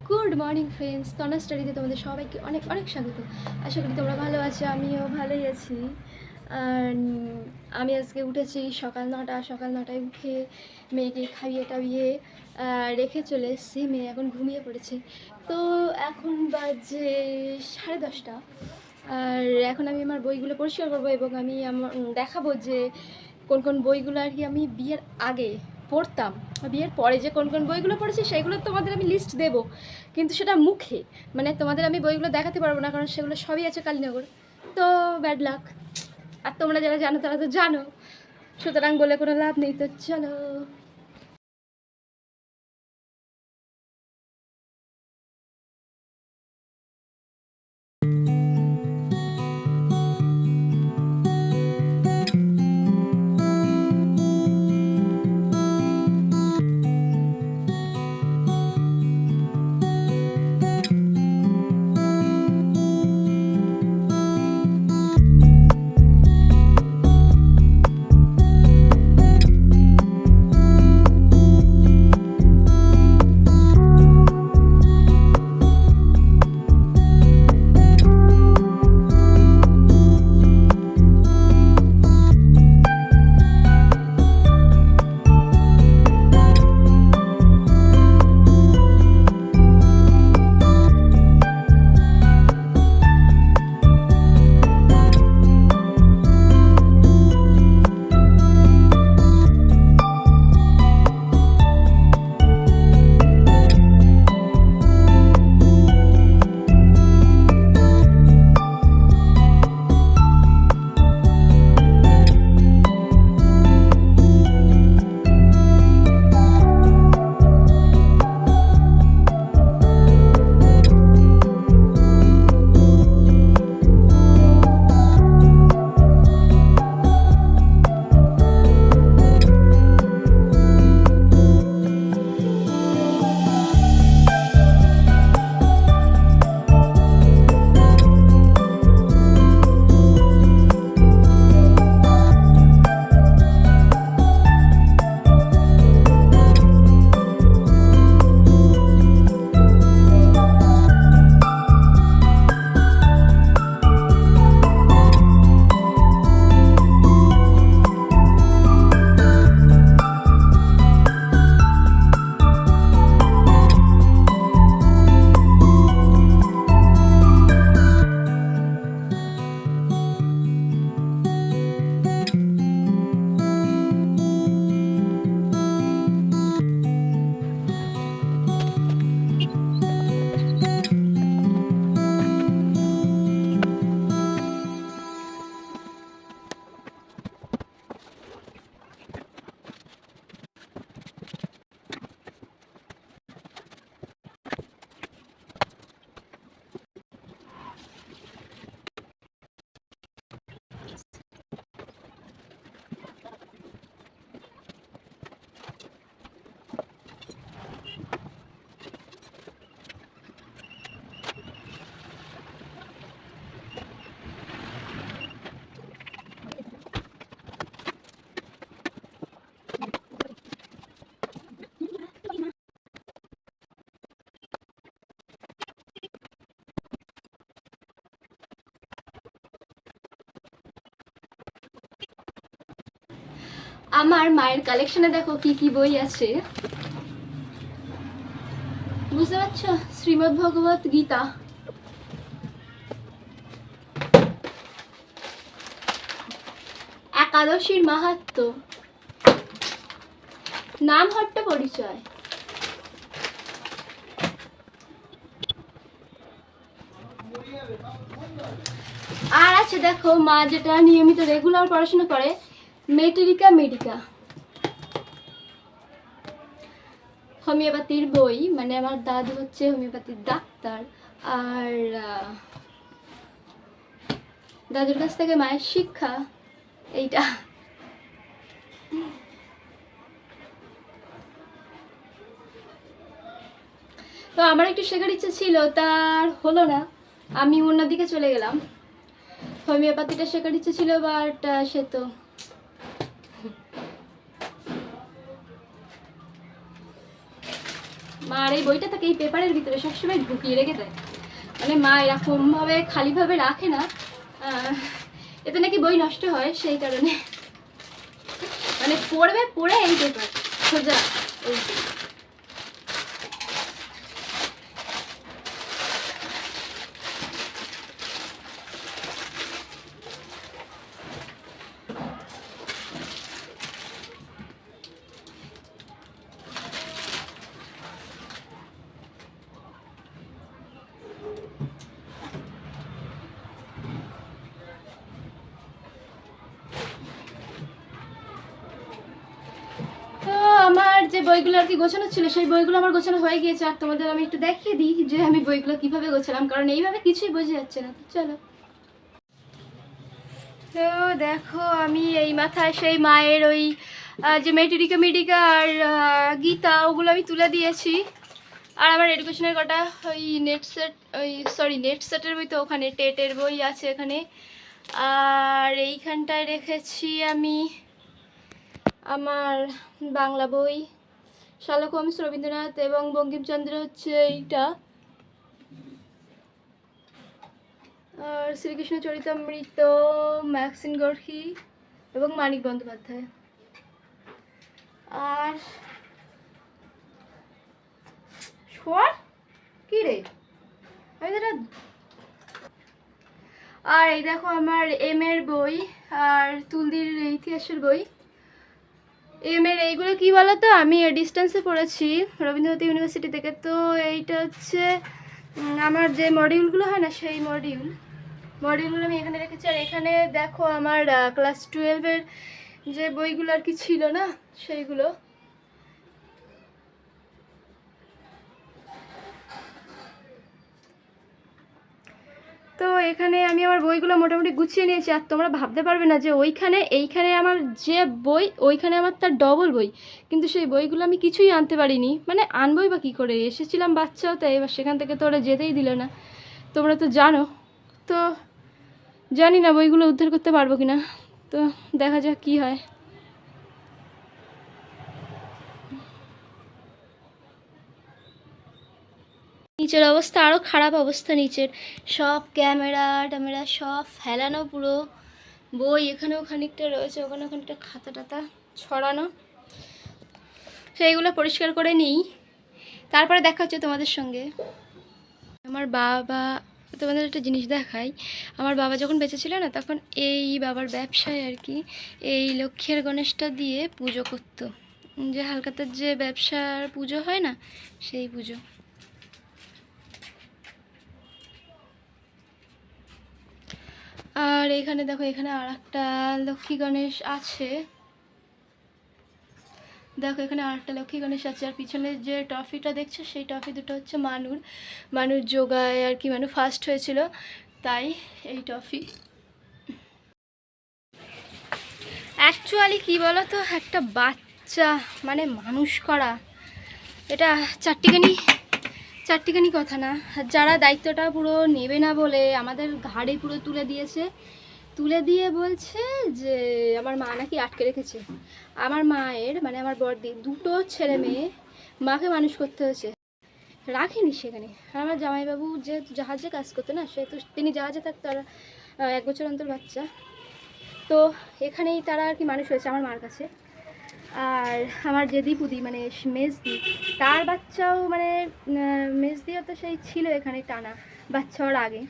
Good morning friends, তনা স্টাডিতে তোমাদের সবাইকে অনেক অনেক স্বাগত। আশা করি তোমরা ভালো আছো, আমিও ভালোই আছি। আর আমি আজকে উঠেছি সকাল নটায় উঠে মেয়েকে খাইয়ে টাইয়ে রেখে চলে এসেছি। মেয়ে এখন ঘুমিয়ে পড়েছে। তো এখন বাজে 10:30। আর এখন আমি আমার বইগুলো পরিষ্কার করবো এবং আমি দেখাবো যে কোন কোন বইগুলো আর কি আমি বিয়ের আগে পড়তাম, বিয়ের পরে যে কোন কোন বইগুলো পড়েছি সেগুলো তোমাদের আমি লিস্ট দেব, কিন্তু সেটা মুখে, মানে তোমাদের আমি বইগুলো দেখাতে পারবো না, কারণ সেগুলো সবই আছে কালীনগর। তো ব্যাড লাক। আর তোমরা যারা জানো তারা তো জানো, সুতরাং বলে কোনো লাভ নেই। তো চলো। আমার মায়ের কালেকশনে দেখো কি কি বই আছে, বুঝতে পারছো? শ্রীমদ্ ভগবত গীতা, একাদশীর মাহাত্ম্য, নামহট্ট পরিচয়, আর আছে দেখো মা যেটা নিয়মিত রেগুলার পড়াশোনা করে, মেটেরিকা মেডিকা, হোমিওপ্যাথির বই, মানে আমার দাদু হচ্ছে হোমিওপ্যাথির ডাক্তার, আর দাদুর কাছ থেকে মায়ের শিক্ষা এইটা। তো আমার একটু শেখার ইচ্ছে ছিল, তার হলো না, আমি অন্যদিকে চলে গেলাম। হোমিওপ্যাথিটা শেখার ইচ্ছে ছিল, বাট সে তো মা আর এই বইটা থাকে এই পেপারের ভিতরে সবসময় ঢুকিয়ে রেখে দেয়, মানে মা এরকমভাবে খালিভাবে রাখে না, এতে নাকি বই নষ্ট হয়, সেই কারণে মানে পড়ে এই পেপার সোজা এই। তো আমার যে বইগুলো আর কি গোছানো ছিল সেই বইগুলো আমার গোছানো হয়ে গিয়েছে, আর তোমাদের আমি একটু দেখিয়ে দিই যে আমি বইগুলো কিভাবে গোছালাম, কারণ এইভাবে কিছুই বোঝা যাচ্ছে না। তো চলো। তো দেখো আমি এই মাথায় সেই মায়ের ওই যে মেটিরিকা মিডিকা আর গীতা ওগুলো আমি তুলে দিয়েছি, আর আমার এডুকেশনের কটা ওই নেট সেটের বই, তো ওখানে টেটের বই আছে এখানে, আর এইখানটায় রেখেছি আমি আমার বাংলা বই, শার্লক হোমস, রবীন্দ্রনাথ এবং বঙ্কিমচন্দ্র হচ্ছে এইটা, আর শ্রীকৃষ্ণ চরিতামৃত, ম্যাক্সিন গর্হি এবং মানিক বন্দ্যোপাধ্যায়। আর শোয়ার কি রে আর এই দেখো আমার এর বই আর তুলদির ইতিহাসের বই। এর এইগুলো কি বলো তো, আমি ডিস্টেন্সে পড়েছি রবীন্দ্রনাথ ইউনিভার্সিটি থেকে, তো এইটা হচ্ছে আমার যে মডিউলগুলো হয় না সেই মডিউলগুলো আমি এখানে রেখেছি। আর এখানে দেখো আমার ক্লাস 12-এর যে বইগুলো আর কি ছিল না সেইগুলো। তো এখানে আমি আমার বইগুলো মোটামুটি গুছিয়ে নিয়েছি, আর তোমরা ভাবতে পারবে না যে এইখানে আমার যে বই ওইখানে আমার তার ডবল বই, কিন্তু সেই বইগুলো আমি কিছুই আনতে পারিনি, মানে আনবই বা কী করে, এসেছিলাম বাচ্চাও তাই, এবার সেখান থেকে তো ওরা যেতেই দিল না, তোমরা তো জানো। তো জানি না বইগুলো উদ্ধার করতে পারবো কি না, তো দেখা যাক কী হয়। নিচের অবস্থা আরও খারাপ অবস্থা, নিচের সব ক্যামেরা ট্যামেরা সব ফেলানো, পুরো বই এখানেও খানিকটা রয়েছে, ওখানে খানিকটা খাতা টাতা ছড়ানো, সেইগুলো পরিষ্কার করে নিই, তারপরে দেখা হচ্ছে তোমাদের সঙ্গে। আমার বাবা, তোমাদের একটা জিনিস দেখাই, আমার বাবা যখন বেঁচে ছিল না তখন এই বাবার ব্যবসায় আর কি এই লক্ষ্মীর গণেশটা দিয়ে পুজো করতো, যে হালকাতার যে ব্যবসার পুজো হয় না সেই পুজো। আর এখানে দেখো এখানে আর একটা লক্ষ্মী গণেশ আছে, দেখো এখানে আর একটা লক্ষ্মী গণেশ আছে, আর পিছনে যে ট্রফিটা দেখছো সেই ট্রফি দুটো হচ্ছে মানুষ যোগায় আর কি, মানু ফার্স্ট হয়েছিল তাই এই ট্রফি। অ্যাকচুয়ালি কি বলো তো, একটা বাচ্চা মানে মানুষ করা এটা চারটিখানি কথা না, যারা দায়িত্বটা পুরো নেবে না বলে আমাদের ঘাড়ে পুরো তুলে দিয়ে বলছে যে আমার মা নাকি আটকে রেখেছে। আমার মায়ের মানে আমার বড়দি দুটো ছেলে মেয়ে, মাকে মানুষ করতে হয়েছে, রাখিনি সেখানে। আর আমার জামাইবাবু যে জাহাজে কাজ করতো না, সে তো তিনি জাহাজে থাকতো, আর 1 বছর অন্তর বাচ্চা, তো এখানেই তারা আর কি মানুষ হয়েছে আমার মার কাছে। আর আমার যে দীপুদি মানে মেজদি, তার বাচ্চাও মানে মেজদিও তো সেই ছিল এখানে টানা বাচ্চা হওয়ার আগে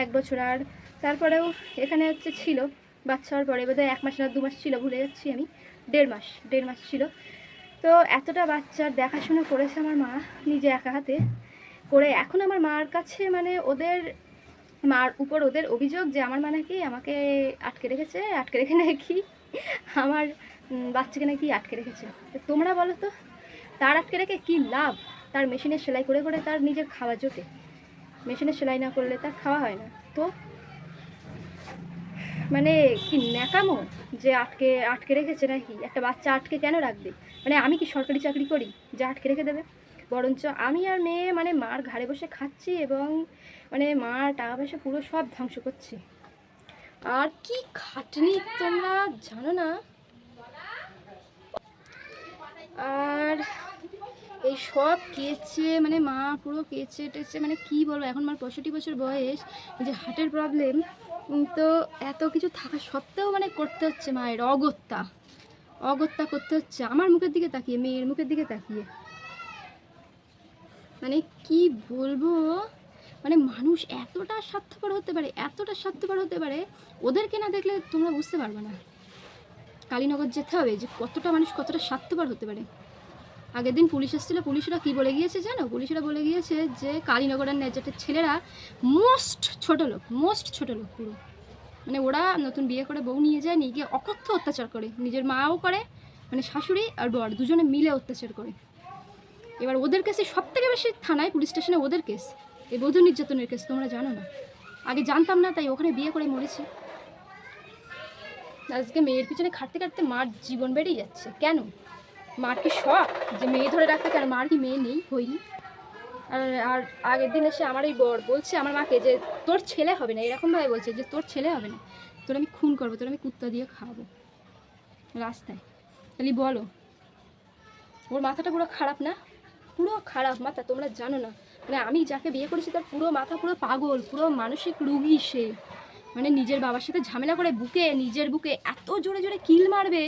1 বছর, আর তারপরেও এখানে হচ্ছে ছিল বাচ্চা হওয়ার পরে বোধহয় 1 মাস না 2 মাস ছিল, ভুলে যাচ্ছি আমি, 1.5 মাস ছিল। তো এতটা বাচ্চার দেখাশোনা করেছে আমার মা নিজে একা হাতে করে। এখন আমার মার কাছে মানে মার উপর ওদের অভিযোগ যে আমার মা নাকি আমাকে আটকে রেখে নাকি আমার বাচ্চাকে নাকি আটকে রেখেছে। তো তোমরা বলো তো, তার আটকে রেখে কী লাভ? তার মেশিনের সেলাই করে তার নিজের খাওয়া জোটে, মেশিনের সেলাই না করলে তার খাওয়া হয় না। তো মানে কি ন্যাকামো যে আটকে রেখেছে নাকি, একটা বাচ্চা আটকে কেন রাখবে? মানে আমি কি সরকারি চাকরি করি যে আটকে রেখে দেবে? বরঞ্চ আমি আর মেয়ে মানে মার ঘাড়ে বসে খাচ্ছি এবং মানে মার টাকা পয়সা পুরো সব ধ্বংস করছি। আর কি খাটনি তোমরা জানো না। আর এই সব কেচে মানে মা পুরো কেচে টেচে মানে কি বলবো, এখন আমার 65 বছর বয়স, এই যে হার্টের প্রবলেম, তো এত কিছু থাকা সত্ত্বেও মানে করতে হচ্ছে মায়ের অগত্যা অগত্যা করতে হচ্ছে আমার মুখের দিকে তাকিয়ে, মেয়ের মুখের দিকে তাকিয়ে। মানে কি বলবো, মানে মানুষ এতটা স্বার্থপর হতে পারে, এতটা স্বার্থপর হতে পারে, ওদেরকে না দেখলে তোমরা বুঝতে পারবে না। কালীনগর যেতে হবে যে কতটা মানুষ কতটা স্বার্থপর হতে পারে। আগের দিন পুলিশ এসেছিলো, পুলিশরা কি বলে গিয়েছে জানো? পুলিশরা বলে গিয়েছে যে কালীনগরের ন্যায্যের ছেলেরা মোস্ট ছোট লোক পুরো, মানে ওরা নতুন বিয়ে করে বউ নিয়ে যায়, নিয়ে গিয়ে অকথ্য অত্যাচার করে, নিজের মাও করে, মানে শাশুড়ি আর বর দুজনে মিলে অত্যাচার করে। এবার ওদের কেসে সব থেকে বেশি থানায় পুলিশ স্টেশনে ওদের কেস, এই বধূ নির্যাতনের কেস। তোমরা জানো না, আগে জানতাম না, তাই ওখানে বিয়ে করে মরেছি। আজকে মেয়ের পিছনে খাটতে খাটতে মার জীবন বেরিয়ে যাচ্ছে। কেন? মার কি শখ যে মেয়ে ধরে রাখতে? কেন মার কি মেয়ে নেই, হয়নি? আর আর আগের দিন এসে আমার এই বর বলছে আমার মাকে যে তোর ছেলে হবে না, এরকমভাবে বলছে যে তোর ছেলে হবে না, তোর আমি খুন করবো, তোর আমি কুত্তা দিয়ে খাওয়াবো রাস্তায়। তাহলে বলো, ওর মাথাটা পুরো খারাপ না? পুরো খারাপ মাথা, তোমরা জানো না। মানে আমি যাকে বিয়ে করেছি তার পুরো মাথা পুরো পাগল, পুরো মানসিক রুগী সে। মানে নিজের বাবার সাথে ঝামেলা করে নিজের বুকে এত জোরে জোরে কিল মারবে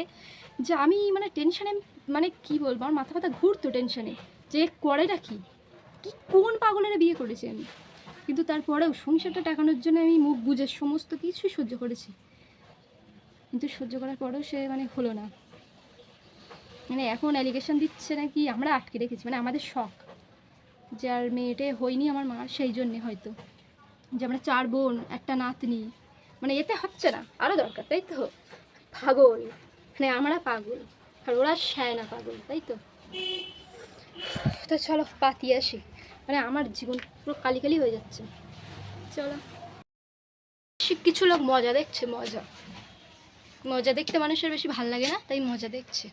যে আমি মানে টেনশানে, মানে কি বলবো, আমার মাথা ব্যথা ঘুরতো টেনশানে যে করেটা কি কোন পাগলের বিয়ে করেছি আমি। কিন্তু তারপরেও সংসারটা টাকানোর জন্য আমি মুখ বুঝে সমস্ত কিছুই সহ্য করেছি, কিন্তু সহ্য করার পরেও সে মানে হলো না। মানে এখন অ্যালিগেশন দিচ্ছে নাকি আমরা আটকে রেখেছি, মানে আমাদের শখ যে আর মেয়েটে হয়নি আমার মা, সেই জন্যে হয়তো যে আমরা 4 বোন একটা নাতনি, মানে এতে হচ্ছে না, আরও দরকার, তাই তো? পাগল, মানে আমরা পাগল আর ওরা না পাগল, তাই তো? তো চলো পাতি আসি, মানে আমার জীবন পুরো কালি কালি হয়ে যাচ্ছে। চলো, কিছু লোক মজা দেখছে, মজা মজা দেখতে মানুষের বেশি ভাল লাগে না, তাই মজা দেখছে।